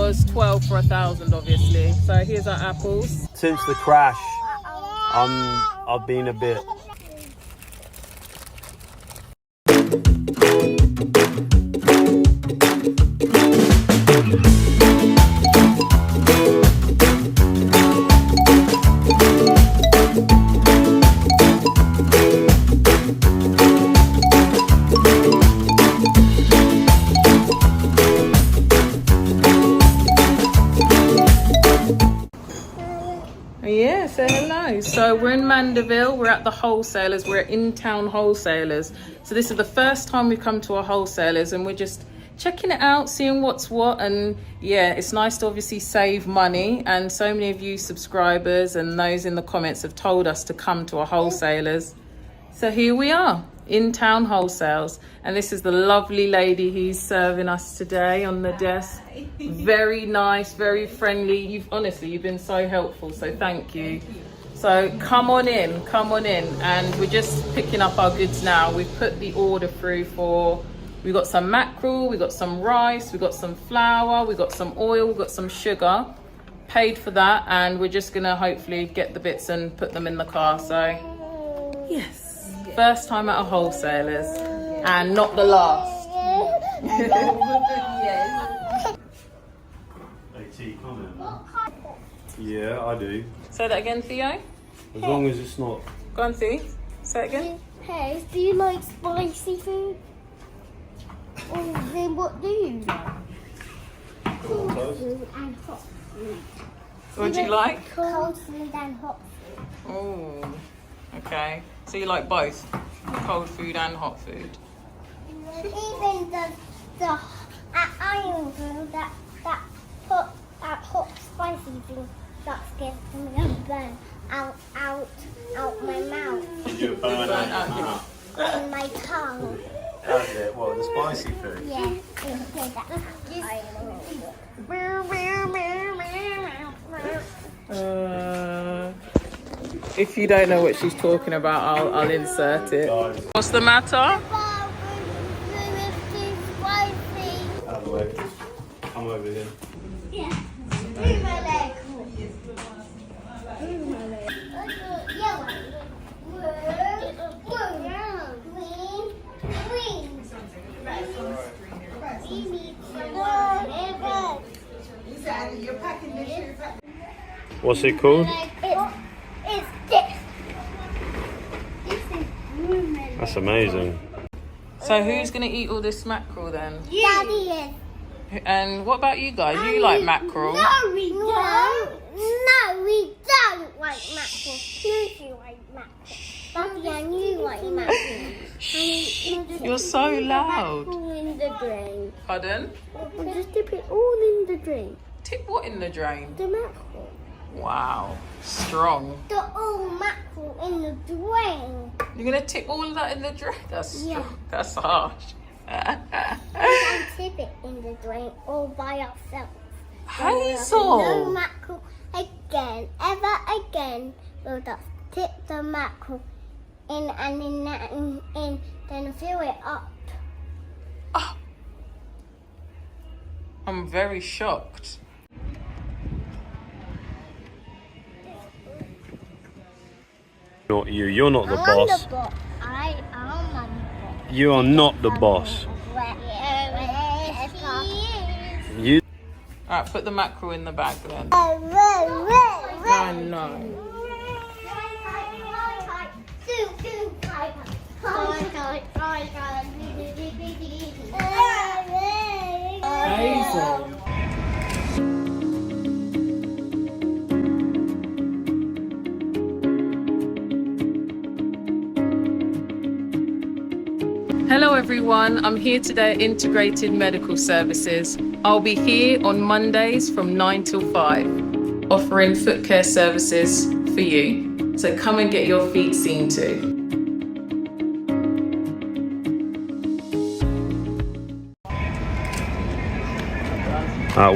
was 12 for 1,000, obviously. So here's our apples. Since the crash, I've been a bit. Yeah, say hello. So we're in Mandeville, we're at the wholesalers, we're at In Town Wholesalers. So this is the first time we've come to our wholesalers and we're just checking it out, seeing what's what. And yeah, it's nice to obviously save money. And so many of you subscribers and those in the comments have told us to come to our wholesalers. So here we are, In Town Wholesales. And this is the lovely lady who's serving us today on the desk. Very nice, very friendly. You've been so helpful, so thank you. So come on in, and we're just picking up our goods now. We've put the order through for, we got some mackerel, we got some rice, we got some flour, we got some oil, we got some sugar. Paid for that, and we're just gonna hopefully get the bits and put them in the car. So yes, first time at a wholesalers, and not the last. Yeah, I do. Say that again, Theo. As long as it's not. Go on, Theo. Say it again. Hey, do you like spicy food? Or then what do you like? Cold food and hot food. What do you like? Cold food and hot food. Oh, okay. So you like both? Cold food and hot food? Even the iron food that hot spicy thing that's getting me a burn out my mouth. You burn out your mouth. And my tongue. That's it. What, the spicy food? Yeah. If you don't know what she's talking about, I'll insert it. What's the matter? Out of the way. Come over here. Yeah. Move my leg. Move my leg. Yellow. Green. What's it called? It's this. This is That's amazing. So who's going to eat all this mackerel then? Daddy is. And what about you guys? You like mackerel? No, we don't. No, we don't like mackerel. You do like mackerel. Daddy and you like mackerel. Shh, you're so loud. Mackerel in the drain. Pardon? We'll just dip it all in the drain. Tip what in the drain? The mackerel. Wow, strong. The all mackerel in the drain. You're going to tip all of that in the drain? That's Yeah. strong. That's harsh. We can tip it in the drain all by ourselves. Hazel! No mackerel again, ever again. We'll just tip the mackerel in and in, then fill it up. Oh, I'm very shocked. Not you. You're not the I'm boss. the boss. I am the boss. You are not the boss. You. Alright, put the mackerel in the bag then. Oh no. Hazel. Hello everyone, I'm here today at Integrated Medical Services. I'll be here on Mondays from 9 till 5, offering foot care services for you. So come and get your feet seen to.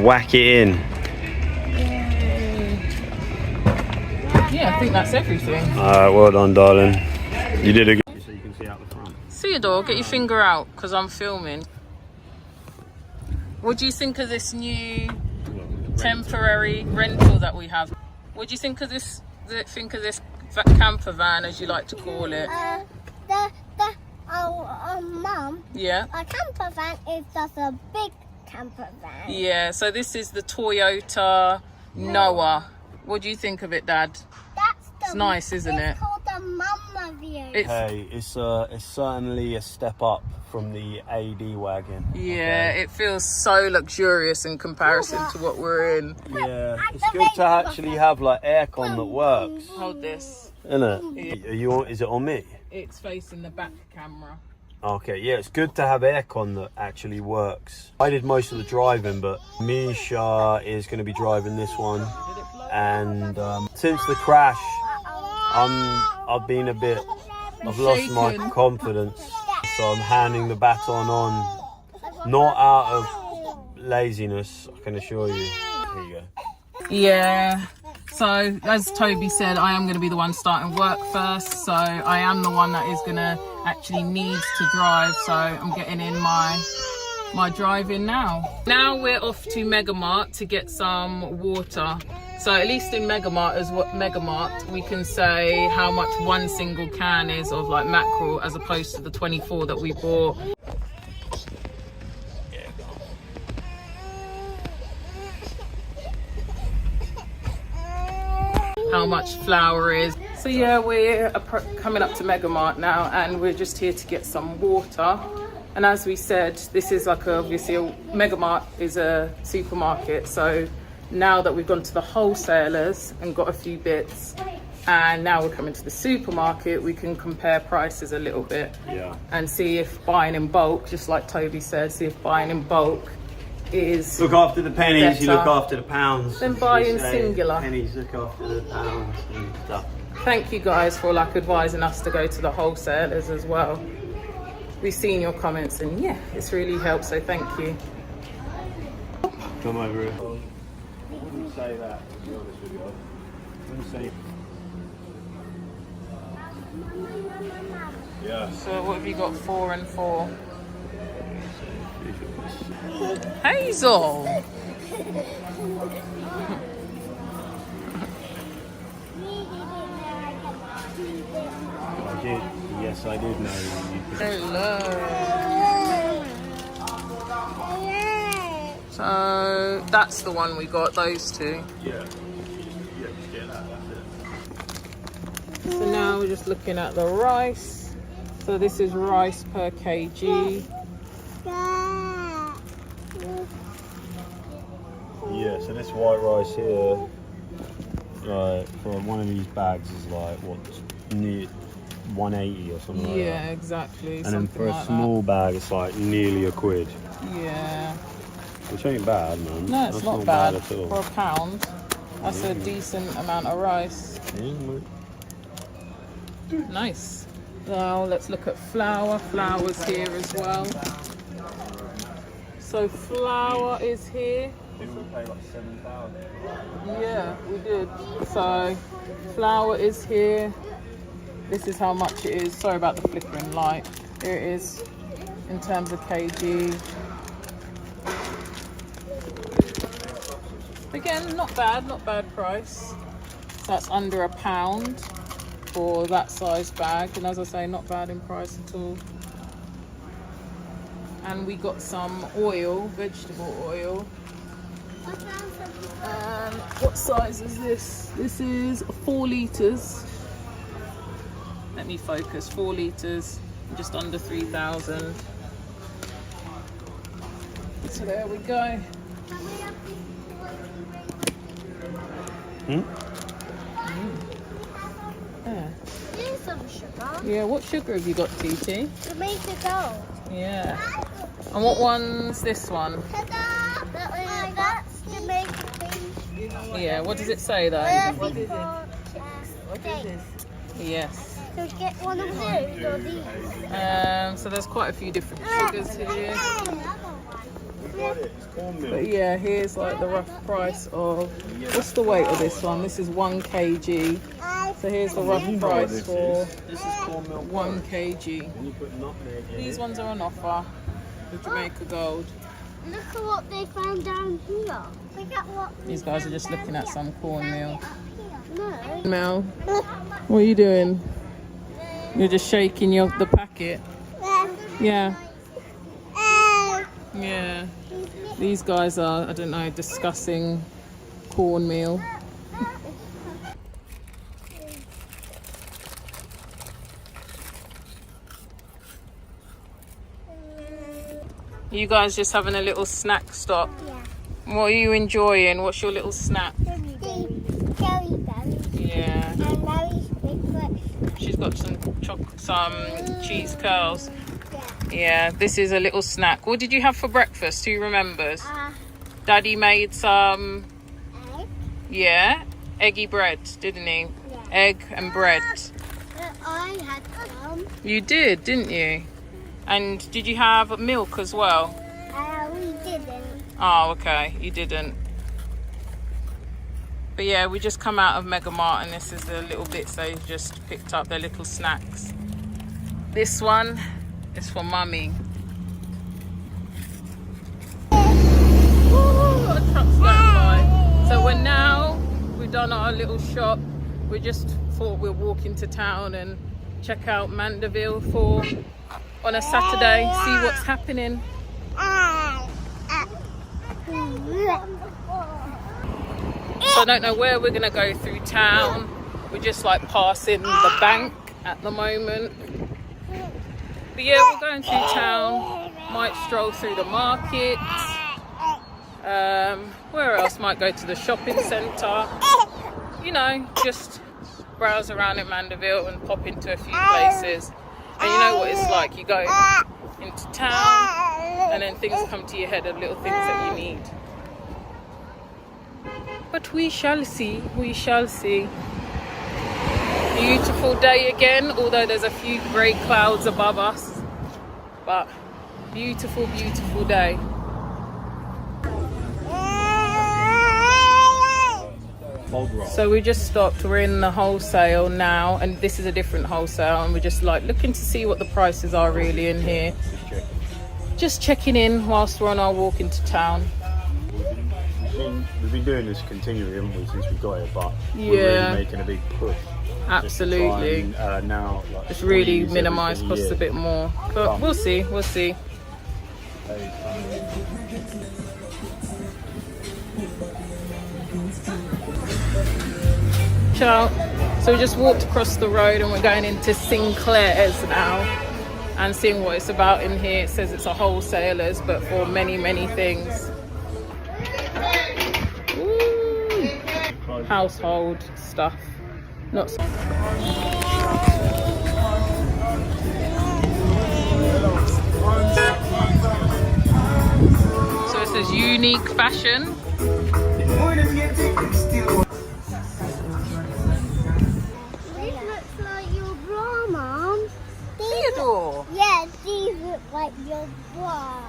Whack it in. Yeah, I think that's everything. Well done, darling. You did a good. So you can see out the front. Theodore, get your finger out because I'm filming. What do you think of this new temporary rental that we have. What do you think of this? Camper van, as you like to call it? Mum. Yeah. A camper van is just a big camper van. Yeah. So this is the Toyota Noah. What do you think of it, Dad? It's nice, isn't it? It's called the Mama View. Hey, it's certainly a step up from the AD wagon. Yeah, it feels so luxurious in comparison to what we're in. Yeah, it's good to actually have like aircon that works, Hold this. isn't it? Are you on, is it on me? It's facing the back camera. Okay, yeah, it's good to have aircon that actually works. I did most of the driving, but Micha is going to be driving this one. And since the crash, I've been a bit, I've lost my confidence. So I'm handing the baton on, not out of laziness, I can assure you. Here you go. Yeah. So as Toby said, I am going to be the one starting work first. So I am the one that is going to actually needs to drive. So I'm getting in my driving now. Now we're off to MegaMart to get some water. So at least in MegaMart, we can say how much one single can is of like mackerel as opposed to the 24 that we bought. How much flour is. So yeah, we're coming up to MegaMart now, and we're just here to get some water. And as we said, this is like obviously MegaMart is a supermarket. So now that we've gone to the wholesalers and got a few bits, and now we're coming to the supermarket, we can compare prices a little bit. Yeah. And see if buying in bulk, just like Toby said, see if buying in bulk is look after the pennies, better. you look after the pounds. Then buy in We say singular. Pennies look after the pounds and stuff. Thank you guys for like advising us to go to the wholesalers as well. We've seen your comments and yeah, it's really helped, so thank you. Come over here. I wouldn't say that, to be honest with you. I wouldn't say... Yeah. So what have you got, 4 and 4? Hazel! I did. Yes, I did know you could. Hello. So that's the one we got, those two. Yeah. Just get that, that's it. So now we're just looking at the rice. So this is rice per kg. Yeah, so this white rice here, like for one of these bags is like what, near 180 or something like that. Yeah, exactly. And then for a small bag, it's like nearly a quid. Yeah. Which ain't bad, man. No, it's That's not bad at all. for a pound. That's a decent amount of rice. Yeah, mate. Nice. Now let's look at flour. Flour's here as well. So flour is here. Didn't we pay like 7,000? Yeah, we did. So flour is here. This is how much it is. Sorry about the flickering light. Here it is in terms of kg. Again, not bad price. So that's under £1 for that size bag. And as I say, not bad in price at all. And we got some oil, vegetable oil. What size is this? This is 4 litres. Let me focus. 4 litres, just under 3,000. So there we go. Yeah. Here's some sugar. Yeah, what sugar have you got, TT? Jamaica Gold. Yeah. And what one's this one? Ta-da! That's Jamaica Beach. Yeah, what does it say though? What is this? Yes. So get one of those or these? So there's quite a few different sugars here. It's cornmeal. But yeah, here's like the rough price of, what's the weight of this one? This is 1 kg. So here's the rough price for This is cornmeal. 1 kg. And you put nutmeg in These it. ones are on offer, the Jamaica Gold. Look at what they found down here. Look at what These guys are just looking at some cornmeal. No. Mel, what are you doing? You're just shaking the packet. Yeah. Yeah. These guys are, I don't know, discussing cornmeal. You guys just having a little snack stop. Yeah. What are you enjoying? What's your little snack? Jelly berries. Yeah. And berries with She's got some cheese curls. Yeah. Yeah, this is a little snack. What did you have for breakfast? Who remembers? Uh, Daddy made some, egg. yeah, eggy bread, didn't he? Yeah. Egg and bread. I had some. You did, didn't you? And did you have milk as well? We didn't. Oh, okay, you didn't. But yeah, we just come out of MegaMart and this is the little bits they just picked up, their little snacks. This one is for Mummy. Ooh, a truck's going by. So we've done our little shop. We just thought we'll walk into town and check out Mandeville on a Saturday, see what's happening. So I don't know where we're gonna go through town. We're just like passing the bank at the moment. But yeah, we're going through town. Might stroll through the market. Where else? Might go to the shopping centre. You know, just browse around in Mandeville and pop into a few places. And you know what it's like. You go into town and then things come to your head of little things that you need. But we shall see, we shall see. Beautiful day again, although there's a few grey clouds above us. But beautiful, beautiful day. So we just stopped, we're in the wholesale now, and this is a different wholesale, and we're just like looking to see what the prices are really in here. Just checking in whilst we're on our walk into town. We've been doing this continually, haven't we, since we got here, but Yeah. we're really making a big push. Absolutely. Just to try and, now, like, Just really squeeze minimise everything costs a in. bit more. But we'll see, we'll see. Ciao. So we just walked across the road and we're going into Sinclair's now and seeing what it's about in here. It says it's a wholesalers, but for many, many things. Ooh. Household stuff. Not so. So it says unique fashion. This looks like your bra, Mum. Theodore. Yeah, these look like your bra.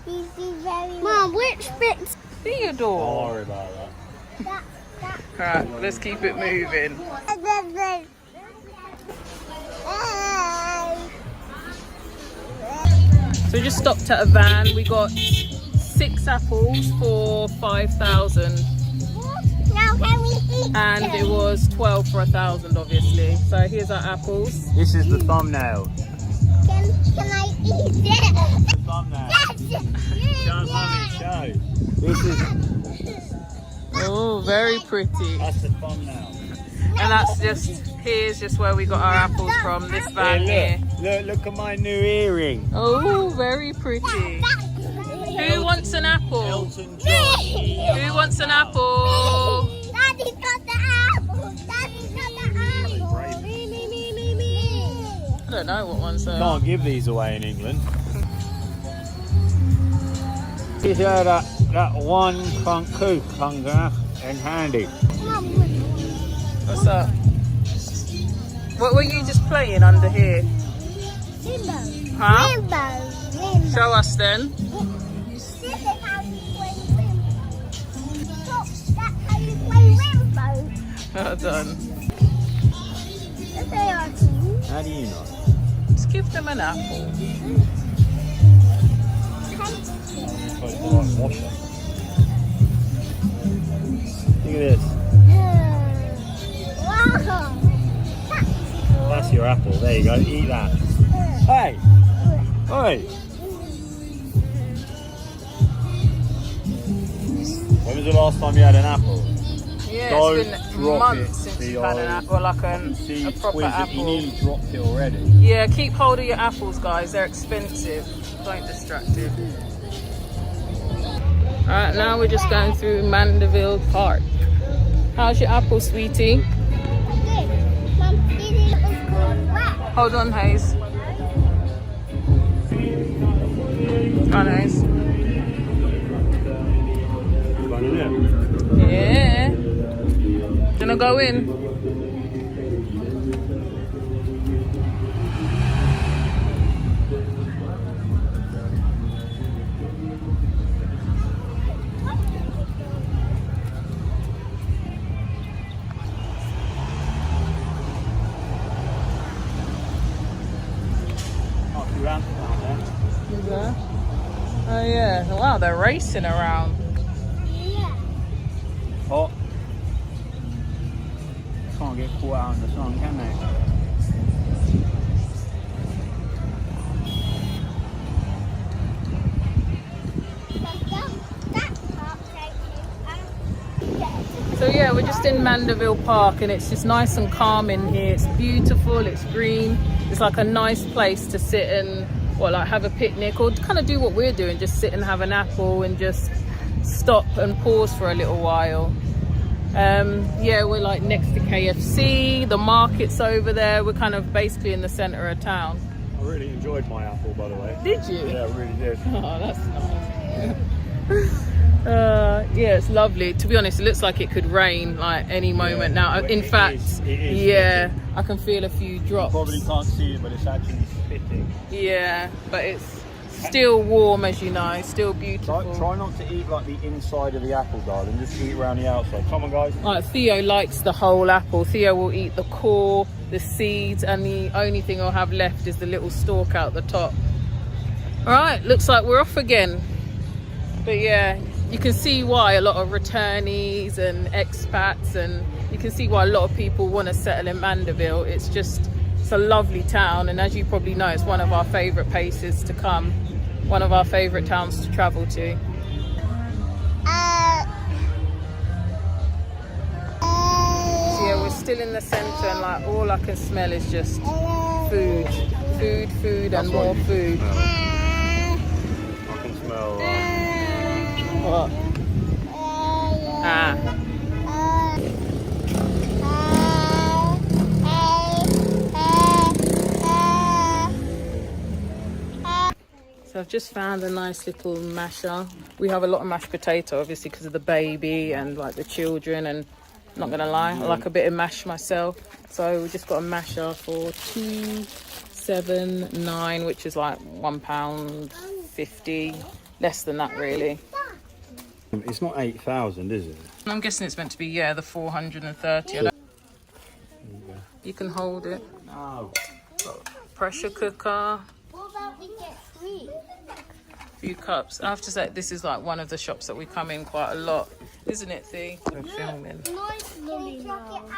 These are very. Mum, which bits? Theodore. Don't worry about that. Right, let's keep it moving. So we just stopped at a van. We got 6 apples for 5,000. Now can we eat And them? it was 12 for 1,000, obviously. So here's our apples. This is the thumbnail. Can I eat it? The thumbnail. Show, Mummy, show. This is, Oh, very pretty. that's the thumbnail. And that's here's just where we got our apples from, this van here. Look at my new earring. Oh, very pretty. Who wants an apple? Elton John. Who wants an apple? Daddy's got the apple. Daddy's got the apple. Me. I don't know what one's there. Can't give these away in England. Is there that one front coupe hunger and handy? What's that? What were you just playing under here? Rainbow. Huh? Rainbow. Show us then. This is how you play rainbow. Look, that's how you play rainbow. Well done. If they are cute. How do you know? Let's give them an apple. Can so it's not like washer. Look at this. Wow. That's your apple. There you go. Eat that. Hey! Hey! When was the last time you had an apple? Yeah, Don't it's been drop months it, since Theo. you've had an apple, like See, a proper He apple. nearly dropped it already. Yeah, keep hold of your apples, guys. They're expensive. Don't distract it. Alright, now we're just going through Mandeville Park. How's your apple, sweetie? Mum, it is called wet. Hold on, Hayes. Come on, Hayes. Yeah. Gonna go in. Oh yeah. Wow, they're racing around. Yeah. Hot. Can't get caught out in the sun, can they? So yeah, we're just in Mandeville Park and it's just nice and calm in here. It's beautiful, it's green. It's like a nice place to sit and like have a picnic or kind of do what we're doing, just sit and have an apple and just stop and pause for a little while. Yeah, we're like next to KFC, the market's over there. We're kind of basically in the center of town. I really enjoyed my apple, by the way. Did you? Yeah, I really did. Oh, that's nice. Yeah, it's lovely. To be honest, it looks like it could rain like any moment now. In fact, it is yeah, spitting. I can feel a few drops. Probably can't see it, but it's actually spitting. Yeah, but it's still warm, as you know, still beautiful. Try not to eat like the inside of the apple, darling. Just eat around the outside. Come on, guys. Like Theo likes the whole apple. Theo will eat the core, the seeds, and the only thing I'll have left is the little stalk out the top. All right, looks like we're off again. But yeah, you can see why a lot of returnees and expats, and you can see why a lot of people want to settle in Mandeville. It's a lovely town, and as you probably know, it's one of our favourite places to come, one of our favourite towns to travel to. So yeah, we're still in the centre, and like all I can smell is just food, and more food. I can smell. What? Ah. So I've just found a nice little masher. We have a lot of mashed potato, obviously, because of the baby and like the children. And not gonna lie, I like a bit of mash myself. So we just got a masher for $2.79, which is like £1.50, less than that really. It's not 8,000, is it? I'm guessing it's meant to be, yeah, the 430. You can hold it. No. Pressure cooker. What about we get three? Few cups. I have to say, this is like one of the shops that we come in quite a lot, isn't it, Thee? We're filming. Nice lolly mold.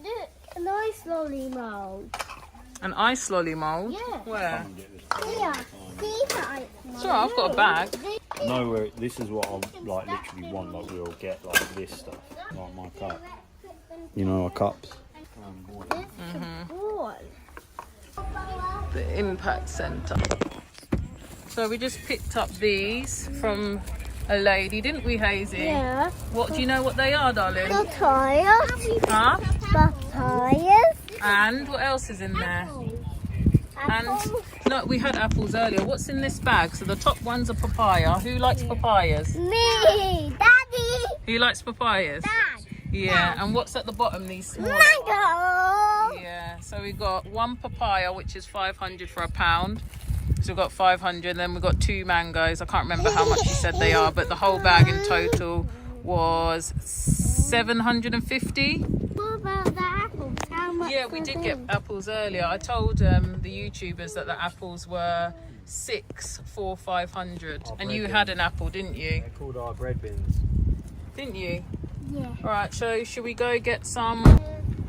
Look, a nice lolly mold. An ice lolly mold? Yeah. Where? Here, see the ice mold. Sure, I've got a bag. No, this is what I like literally want. Like we'll get like this stuff, like my cup. You know, our cups. The Impact Centre. So we just picked up these from a lady, didn't we, Hazy? Yeah. What do you know what they are, darling? Papaya. Huh? Papayas. And what else is in there? And no, we had apples earlier. What's in this bag? So the top one's a papaya. Who likes papayas? Me, Daddy. Who likes papayas? Dad. Yeah. And what's at the bottom? These small. Mango. Yeah. So we got one papaya, which is 500 for £1. So we've got 500. Then we've got 2 mangoes. I can't remember how much you said they are, but the whole bag in total was 750. What about the apples? How much? Yeah, we did get apples earlier. I told the YouTubers that the apples were 6 for 500. Oh, And bread you bins. had an apple, didn't you? They're called our bread bins. Didn't you? Yeah. All right, so should we go get some? All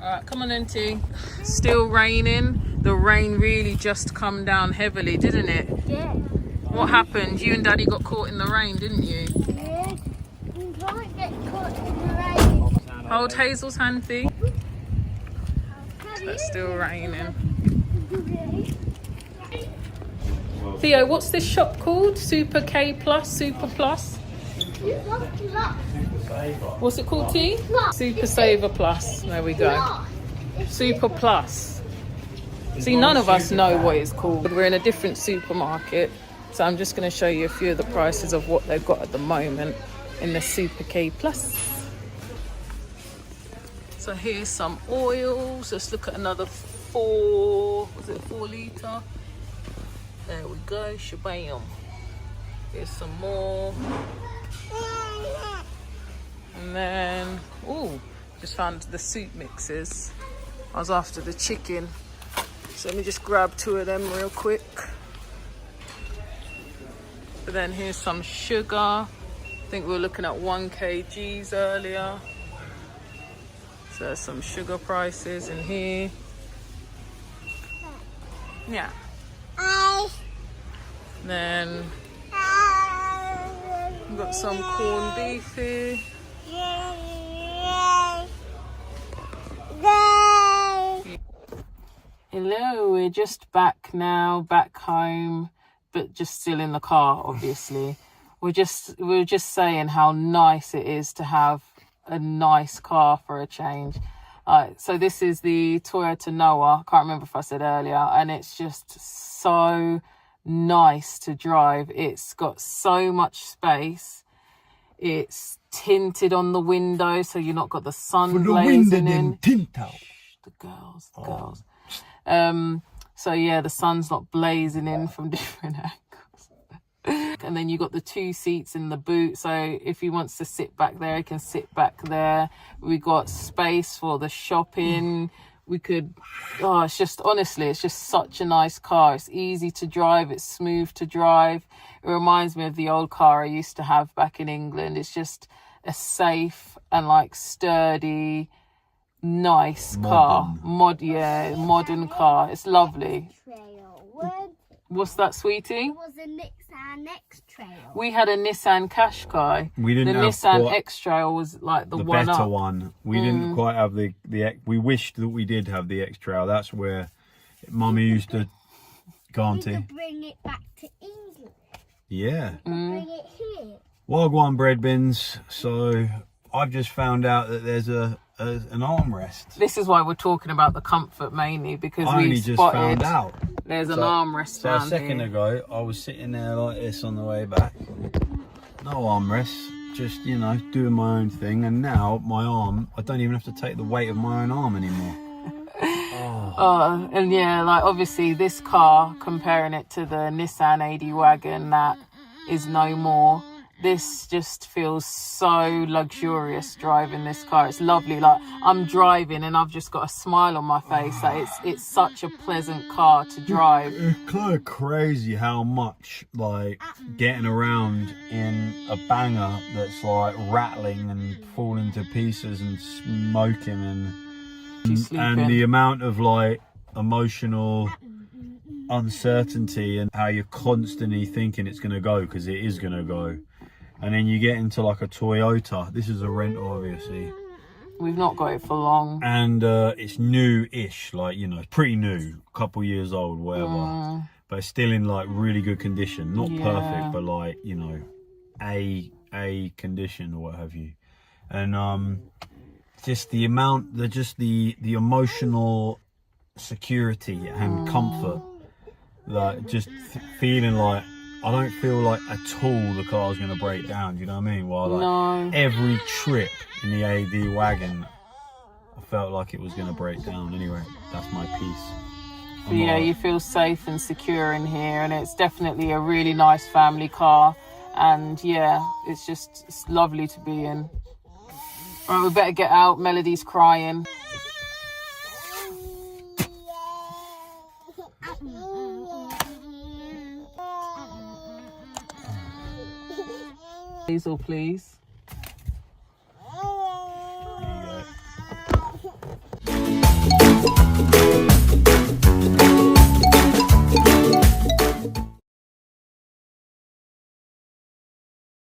right, come on then, T. Still raining. The rain really just come down heavily, didn't it? Yeah. What happened? You and Daddy got caught in the rain, didn't you? Yeah. You can't get caught in the rain. Hold Hazel's hand, Thee. It's still raining. Theo, what's this shop called? Super K Plus, Super Plus? What's it called, T? Super Saver Plus. There we go. Super Plus. See, none of us know what it's called. We're in a different supermarket. So I'm just going to show you a few of the prices of what they've got at the moment in the Super K Plus. So here's some oils. Let's look at another 4 litre? There we go, shabam. Here's some more. And then, ooh, just found the soup mixes. I was after the chicken. So let me just grab 2 of them real quick. But then here's some sugar. I think we were looking at 1 kgs earlier. So there's some sugar prices in here. Yeah. Then we've got some corned beef here. Hello, we're just back now, back home, but just still in the car, obviously. We were just saying how nice it is to have a nice car for a change. So this is the Toyota Noah. I can't remember if I said earlier, and it's just so nice to drive. It's got so much space. It's tinted on the window, so you're not got the sun blazing in. Tint out. The girls. So yeah, the sun's not blazing in from different angles. And then you got the 2 seats in the boot, so if he wants to sit back there, he can sit back there. We got space for the shopping. We could, it's just, honestly, it's just such a nice car. It's easy to drive, it's smooth to drive. It reminds me of the old car I used to have back in England. It's just a safe and like sturdy, nice car. Modern car. It's lovely. What's that, sweetie? It was a Nissan X-Trail. We had a Nissan Qashqai. We didn't the have Nissan X-Trail was like the one better up. one. We didn't quite have the we wished that we did have the X-Trail. That's where Mummy used to We could bring it back to England. Yeah. Bring it here. Waggon bread bins. So I've just found out that there's an armrest. This is why we're talking about the comfort mainly, because I we only just found spotted out. there's an armrest So a down second here. ago, I was sitting there like this on the way back. No armrest, just, you know, doing my own thing. And now my arm, I don't even have to take the weight of my own arm anymore. And yeah, like obviously this car, comparing it to the Nissan AD Waggon that is no more, this just feels so luxurious driving this car. It's lovely. Like I'm driving and I've just got a smile on my face. Like it's such a pleasant car to drive. It's kind of crazy how much like getting around in a banger that's like rattling and falling to pieces and smoking and the amount of like emotional uncertainty and how you're constantly thinking it's going to go, because it is going to go. And then you get into like a Toyota. This is a rental, obviously. We've not got it for long. And it's new-ish, like, you know, pretty new, couple years old, whatever. But it's still in like really good condition. Not perfect, but like, you know, a condition or what have you. And just the amount, the emotional security and comfort, like just feeling like I don't feel like at all the car's going to break down, do you know what I mean? While like every trip in the AD Waggon, I felt like it was going to break down. Anyway, that's my piece. But yeah, you feel safe and secure in here, and it's definitely a really nice family car. And yeah, it's lovely to be in. All right, we better get out. Melody's crying. Basil, please.